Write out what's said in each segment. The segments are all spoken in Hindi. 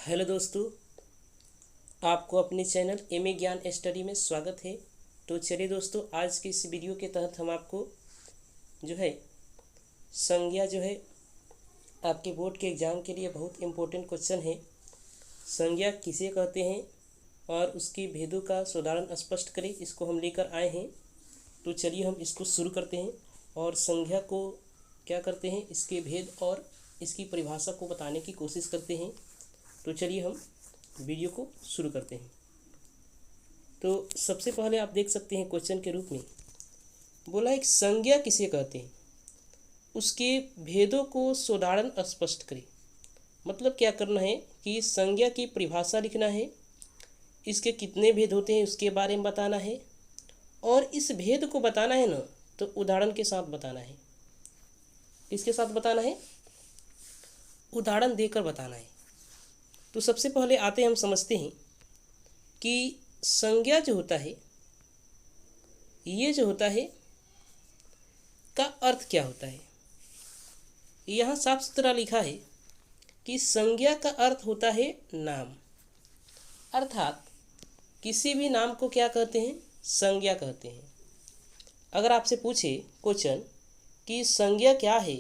हेलो दोस्तों, आपको अपने चैनल एमए ज्ञान स्टडी में स्वागत है। तो चलिए दोस्तों, आज की इस वीडियो के तहत हम आपको जो है संज्ञा जो है आपके बोर्ड के एग्ज़ाम के लिए बहुत इम्पोर्टेंट क्वेश्चन है। संज्ञा किसे कहते हैं और उसके भेदों का उदाहरण स्पष्ट करें, इसको हम लेकर आए हैं। तो चलिए हम इसको शुरू करते हैं और संज्ञा को क्या करते हैं, इसके भेद और इसकी परिभाषा को बताने की कोशिश करते हैं। तो चलिए हम वीडियो को शुरू करते हैं। तो सबसे पहले आप देख सकते हैं क्वेश्चन के रूप में बोला एक संज्ञा किसे कहते हैं, उसके भेदों को सोदाहरण स्पष्ट करें। मतलब क्या करना है कि संज्ञा की परिभाषा लिखना है, इसके कितने भेद होते हैं उसके बारे में बताना है, और इस भेद को बताना है ना तो उदाहरण के साथ बताना है। किसके साथ बताना है? उदाहरण देकर बताना है। तो सबसे पहले आते हम समझते हैं कि संज्ञा जो होता है, ये जो होता है का अर्थ क्या होता है। यहाँ साफ सुथरा लिखा है कि संज्ञा का अर्थ होता है नाम, अर्थात किसी भी नाम को क्या कहते हैं, संज्ञा कहते हैं। अगर आपसे पूछे क्वेश्चन कि संज्ञा क्या है,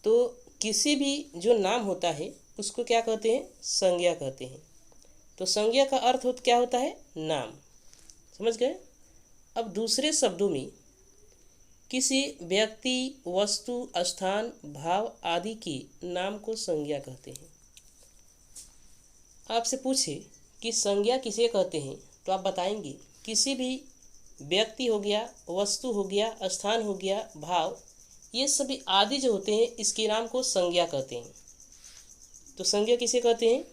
तो किसी भी जो नाम होता है उसको क्या कहते हैं, संज्ञा कहते हैं। तो संज्ञा का अर्थ क्या होता है, नाम। समझ गए? अब दूसरे शब्दों में किसी व्यक्ति, वस्तु, स्थान, भाव आदि के नाम को संज्ञा कहते हैं। आपसे पूछे कि संज्ञा किसे कहते हैं, तो आप बताएंगे किसी भी व्यक्ति हो गया, वस्तु हो गया, स्थान हो गया, भाव, ये सभी आदि जो होते हैं इसके नाम को संज्ञा कहते हैं। तो संज्ञा किसे कहते हैं?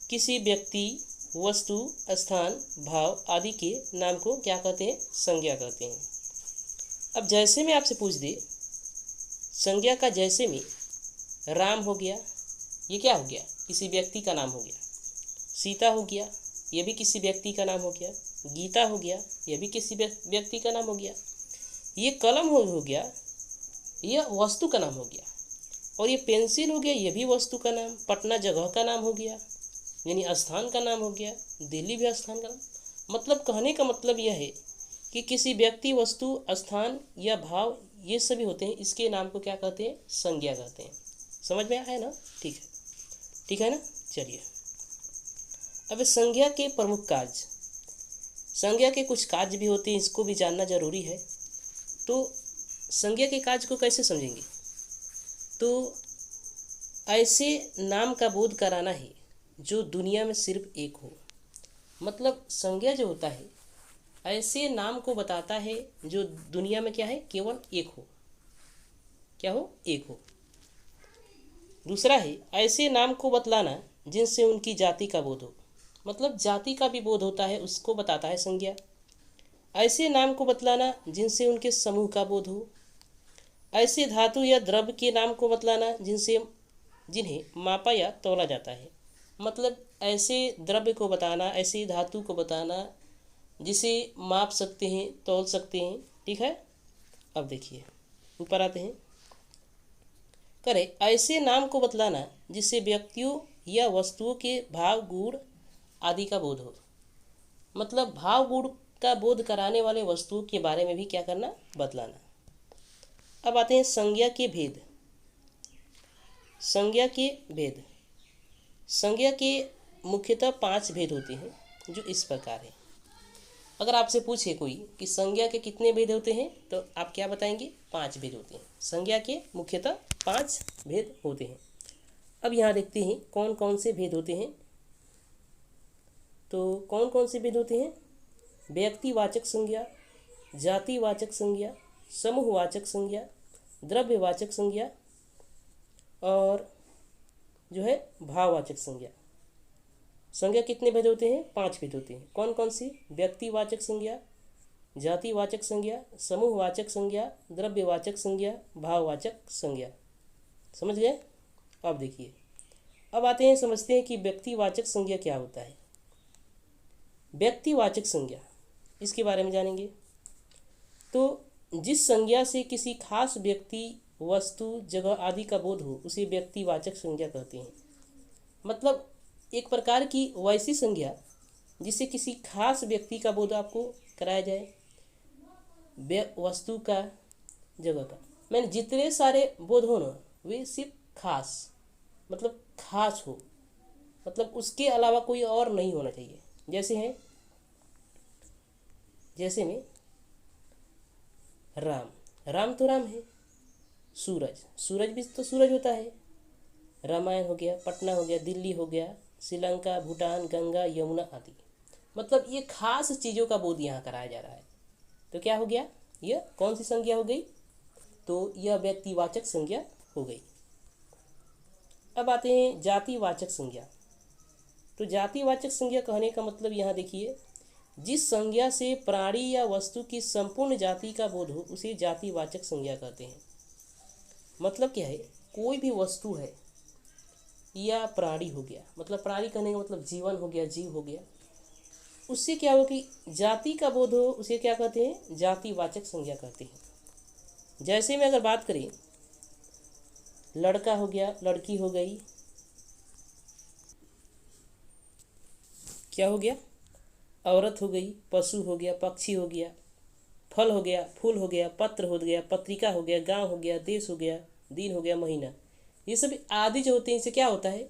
किसी व्यक्ति, वस्तु, स्थान, भाव आदि के नाम को क्या कहते हैं, संज्ञा कहते हैं। अब जैसे में आपसे पूछ दे संज्ञा का, जैसे में राम हो गया, ये क्या हो गया, किसी व्यक्ति का नाम हो गया। सीता हो गया, ये भी किसी व्यक्ति का नाम हो गया। गीता हो गया, ये भी किसी व्यक्ति का नाम हो गया। ये कलम हो गया, यह वस्तु का नाम हो गया। और ये पेंसिल हो गया, ये भी वस्तु का नाम। पटना जगह का नाम हो गया, यानी स्थान का नाम हो गया। दिल्ली भी स्थान का नाम। मतलब कहने का मतलब यह है कि किसी व्यक्ति, वस्तु, स्थान या भाव, ये सभी होते हैं, इसके नाम को क्या कहते हैं, संज्ञा कहते हैं। समझ में आया ना? ठीक है ना? चलिए अब संज्ञा के प्रमुख कार्य, संज्ञा के कुछ कार्य भी होते हैं, इसको भी जानना जरूरी है। तो संज्ञा के कार्य को कैसे समझेंगे? तो ऐसे नाम का बोध कराना है जो दुनिया में सिर्फ एक हो। मतलब संज्ञा जो होता है ऐसे नाम को बताता है जो दुनिया में क्या है, केवल एक हो। क्या हो? एक हो। दूसरा है ऐसे नाम को बतलाना जिनसे उनकी जाति का बोध हो। मतलब जाति का भी बोध होता है, उसको बताता है संज्ञा। ऐसे नाम को बतलाना जिनसे उनके समूह का बोध हो। ऐसे धातु या द्रव्य के नाम को बतलाना जिन्हें मापा या तौला जाता है। मतलब ऐसे द्रव्य को बताना, ऐसी धातु को बताना जिसे माप सकते हैं, तौल सकते हैं। ठीक है? अब देखिए ऊपर आते हैं, करें ऐसे नाम को बतलाना जिससे व्यक्तियों या वस्तुओं के भाव, गुण आदि का बोध हो। मतलब भाव, गुण का बोध कराने वाले वस्तुओं के बारे में भी क्या करना, बतलाना। अब आते हैं संज्ञा के भेद। संज्ञा के भेद, संज्ञा के मुख्यतः 5 भेद होते हैं, जो इस प्रकार है। अगर आपसे पूछे कोई कि संज्ञा के कितने भेद होते हैं, तो आप क्या बताएंगे? 5 भेद होते हैं। संज्ञा के मुख्यतः 5 भेद होते हैं। अब यहाँ देखते हैं कौन कौन से भेद होते हैं। तो कौन कौन से भेद होते हैं? व्यक्तिवाचक संज्ञा, जातिवाचक संज्ञा, समूहवाचक संज्ञा, द्रव्यवाचक संज्ञा और जो है भाववाचक संज्ञा। संज्ञा कितने भेद होते हैं? 5 भेद होते हैं। कौन कौन सी? व्यक्तिवाचक संज्ञा, जातिवाचक संज्ञा, समूहवाचक संज्ञा, द्रव्यवाचक संज्ञा, भाववाचक संज्ञा। समझ गए? अब देखिए, अब आते हैं, समझते हैं कि व्यक्तिवाचक संज्ञा क्या होता है। व्यक्तिवाचक संज्ञा, इसके बारे में जानेंगे। तो जिस संज्ञा से किसी खास व्यक्ति, वस्तु, जगह आदि का बोध हो उसे व्यक्तिवाचक संज्ञा कहते हैं। मतलब एक प्रकार की वैसी संज्ञा जिससे किसी खास व्यक्ति का बोध आपको कराया जाए, वस्तु का, जगह का। मैंने जितने सारे बोध हो ना वे सिर्फ खास, मतलब खास हो, मतलब उसके अलावा कोई और नहीं होना चाहिए। जैसे में राम, राम तो राम है। सूरज, सूरज भी तो सूरज होता है। रामायण हो गया, पटना हो गया, दिल्ली हो गया, श्रीलंका, भूटान, गंगा, यमुना आदि। मतलब ये खास चीज़ों का बोध यहाँ कराया जा रहा है। तो क्या हो गया, यह कौन सी संज्ञा हो गई, तो यह व्यक्तिवाचक संज्ञा हो गई। अब आते हैं जातिवाचक संज्ञा। तो जातिवाचक संज्ञा कहने का मतलब यहाँ देखिए, जिस संज्ञा से प्राणी या वस्तु की संपूर्ण जाति का बोध हो उसे जातिवाचक संज्ञा कहते हैं। मतलब क्या है, कोई भी वस्तु है या प्राणी हो गया, मतलब प्राणी कहने का मतलब जीवन हो गया, जीव हो गया, उससे क्या हो कि जाति का बोध हो उसे क्या कहते हैं, जातिवाचक संज्ञा कहते हैं। जैसे में अगर बात करें, लड़का हो गया, लड़की हो गई, क्या हो गया, औरत हो गई, पशु हो गया, पक्षी हो गया, फल हो गया, फूल हो गया, पत्र हो गया, पत्रिका हो गया, गांव हो गया, देश हो गया, दिन हो गया, महीना, ये सभी आदि जो होते हैं इससे क्या होता है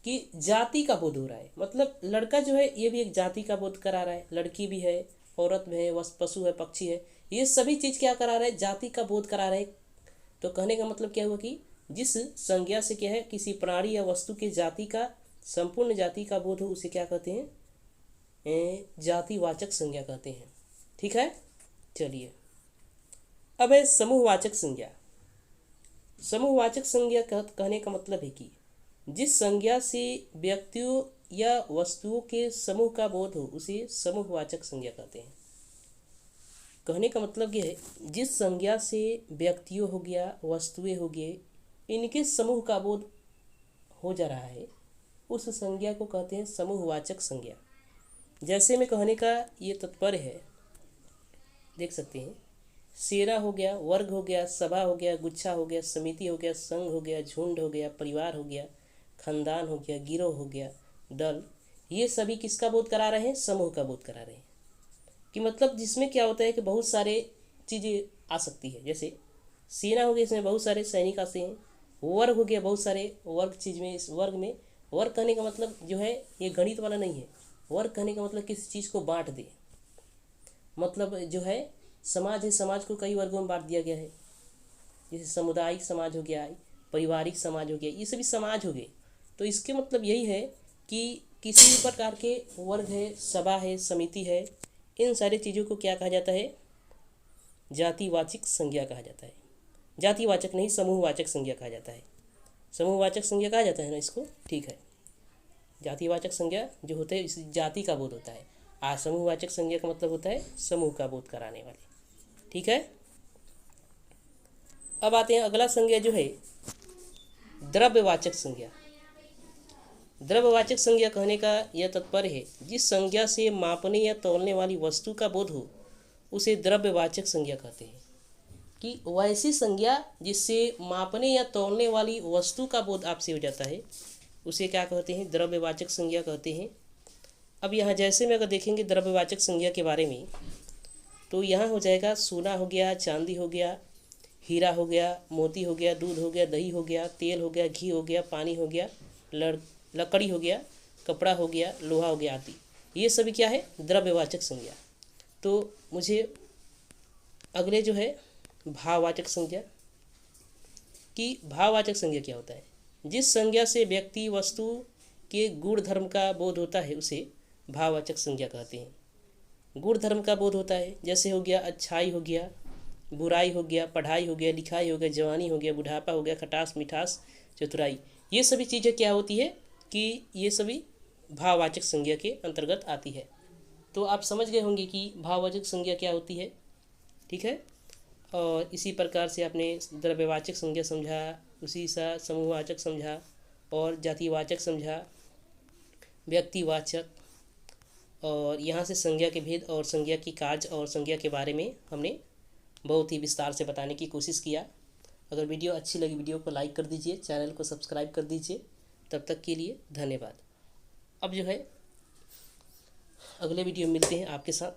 कि जाति का बोध हो रहा है। मतलब लड़का जो है ये भी एक जाति का बोध करा रहा है, लड़की भी है, औरत भी है, पशु है, पक्षी है, ये सभी चीज़ क्या करा रहा है, जाति का बोध करा रहे हैं। तो कहने का मतलब क्या हुआ कि जिस संज्ञा से क्या है किसी प्राणी या वस्तु के जाति का, संपूर्ण जाति का बोध हो उसे क्या कहते हैं, जातिवाचक संज्ञा कहते हैं। ठीक है, चलिए अब है समूहवाचक संज्ञा। समूहवाचक संज्ञा कहने का मतलब है कि जिस संज्ञा से व्यक्तियों या वस्तुओं के समूह का बोध हो उसे समूहवाचक संज्ञा कहते हैं। कहने का मतलब यह है, जिस संज्ञा से व्यक्तियों हो गया, वस्तुएं हो गए, इनके समूह का बोध हो जा रहा है, उस संज्ञा को कहते हैं समूहवाचक संज्ञा। जैसे में कहने का ये तात्पर्य है, देख सकते हैं, सेना हो गया, वर्ग हो गया, सभा हो गया, गुच्छा हो गया, समिति हो गया, संघ हो गया, झुंड हो गया, परिवार हो गया, खानदान हो गया, गिरोह हो गया, दल, ये सभी किसका बोध करा रहे हैं, समूह का बोध करा रहे हैं। कि मतलब जिसमें क्या होता है कि बहुत सारे चीज़ें आ सकती है। जैसे सेना हो गई, इसमें बहुत सारे सैनिक आते हैं। वर्ग हो गया, बहुत सारे वर्ग चीज़ में, इस वर्ग में, वर्ग कहने का मतलब जो है ये गणित वाला नहीं है। वर्ग कहने का मतलब किसी चीज़ को बांट दे, मतलब जो है समाज है, समाज को कई वर्गों में बांट दिया गया है। जैसे सामुदायिक समाज हो गया, पारिवारिक समाज हो गया, ये सभी समाज हो गए। तो इसके मतलब यही है कि किसी भी प्रकार के वर्ग है, सभा है, समिति है, इन सारी चीज़ों को क्या कहा जाता है, जातिवाचक संज्ञा कहा जाता है। जातिवाचक नहीं, समूहवाचक संज्ञा कहा जाता है। समूहवाचक संज्ञा कहा जाता है ना इसको, ठीक है। जातिवाचक संज्ञा जो होते हैं इस जाति का बोध होता है, समूहवाचक संज्ञा का मतलब होता है समूह का बोध कराने वाले। ठीक है, अब आते हैं अगला संज्ञा जो है द्रव्यवाचक संज्ञा। द्रव्यवाचक संज्ञा कहने का यह तात्पर्य है, जिस संज्ञा से मापने या तौलने वाली वस्तु का बोध हो उसे द्रव्यवाचक संज्ञा कहते हैं। कि वैसी संज्ञा जिससे मापने या तौलने वाली वस्तु का बोध आपसे हो जाता है उसे क्या कहते हैं, द्रव्यवाचक संज्ञा कहते हैं। अब यहाँ जैसे में अगर देखेंगे द्रव्यवाचक संज्ञा के बारे में, तो यहाँ हो जाएगा सोना हो गया, चांदी हो गया, हीरा हो गया, मोती हो गया, दूध हो गया, दही हो गया, तेल हो गया, घी हो गया, पानी हो गया, लकड़ी हो गया, कपड़ा हो गया, लोहा हो गया आदि। ये सभी क्या है, द्रव्यवाचक संज्ञा। तो मुझे अगले जो है भाववाचक संज्ञा। कि भाववाचक संज्ञा क्या होता है, जिस संज्ञा से व्यक्ति वस्तु के गुण धर्म का बोध होता है उसे भाववाचक संज्ञा कहते हैं। गुण धर्म का बोध होता है, जैसे हो गया अच्छाई हो गया, बुराई हो गया, पढ़ाई हो गया, लिखाई हो गया, जवानी हो गया, बुढ़ापा हो गया, खटास मिठास, चतुराई, ये सभी चीज़ें क्या होती है कि ये सभी भाववाचक संज्ञा के अंतर्गत आती है। तो आप समझ गए होंगे कि भाववाचक संज्ञा क्या होती है। ठीक है, और इसी प्रकार से आपने द्रव्यवाचक संज्ञा समझा, उसी सा समूहवाचक समझा, और जातिवाचक समझा, व्यक्तिवाचक, और यहाँ से संज्ञा के भेद और संज्ञा की कार्य और संज्ञा के बारे में हमने बहुत ही विस्तार से बताने की कोशिश किया। अगर वीडियो अच्छी लगी वीडियो को लाइक कर दीजिए, चैनल को सब्सक्राइब कर दीजिए। तब तक के लिए धन्यवाद। अब जो है अगले वीडियो में मिलते हैं आपके साथ।